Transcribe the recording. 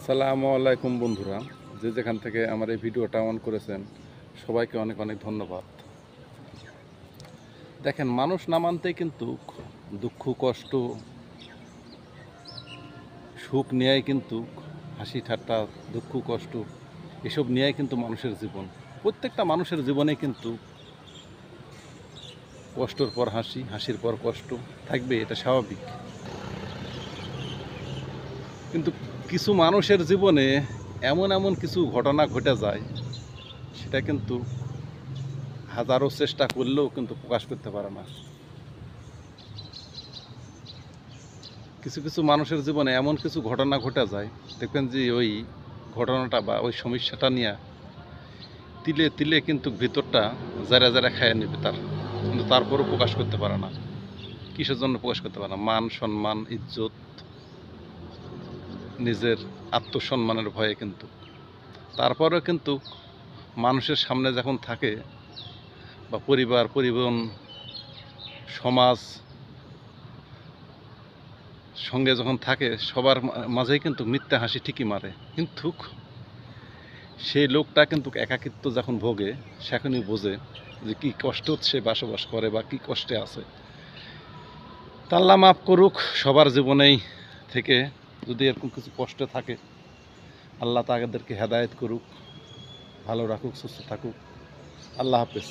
আসসালামু আলাইকুম বন্ধুরা, যে যেখান থেকে আমার এই ভিডিওটা অন করেছেন সবাইকে অনেক অনেক ধন্যবাদ। দেখেন, মানুষ না মানতেই কিন্তু দুঃখ কষ্ট সুখ নিয়েই কিন্তু হাসি ঠাট্টা দুঃখ কষ্ট এসব নিয়েই কিন্তু মানুষের জীবন। প্রত্যেকটা মানুষের জীবনে কিন্তু কষ্টর পর হাসি, হাসির পর কষ্ট থাকবে, এটা স্বাভাবিক। কিন্তু কিছু মানুষের জীবনে এমন এমন কিছু ঘটনা ঘটে যায়, সেটা কিন্তু হাজারো চেষ্টা করলেও কিন্তু প্রকাশ করতে পারে না। কিছু কিছু মানুষের জীবনে এমন কিছু ঘটনা ঘটে যায়, দেখবেন যে ওই ঘটনাটা বা ওই সমস্যাটা নিয়ে তিলে তিলে কিন্তু ভিতরটা যারা যারা খাইয়ে নেবে তার, কিন্তু তারপরও প্রকাশ করতে পারে না। কিসের জন্য প্রকাশ করতে পারে না? মান সম্মান ইজ্জত, নিজের আত্মসম্মানের ভয়ে কিন্তু। তারপরেও কিন্তু মানুষের সামনে যখন থাকে, বা পরিবার পরিবহন সমাজ সঙ্গে যখন থাকে, সবার মাঝেই কিন্তু মিথ্যা হাসি ঠিকই মারে। কিন্তু সেই লোকটা কিন্তু একাকিত্ব যখন ভোগে, সেখানেই বোঝে যে কী কষ্ট সে বসবাস করে বা কী কষ্টে আছে। আল্লাহ মাফ করুক সবার জীবনেই থেকে, যদি এরকম কিছু কষ্ট থাকে আল্লাহ তাদেরকে হেদায়েত করুক, ভালো রাখুক, সুস্থ থাকুক। আল্লাহ হাফেজ।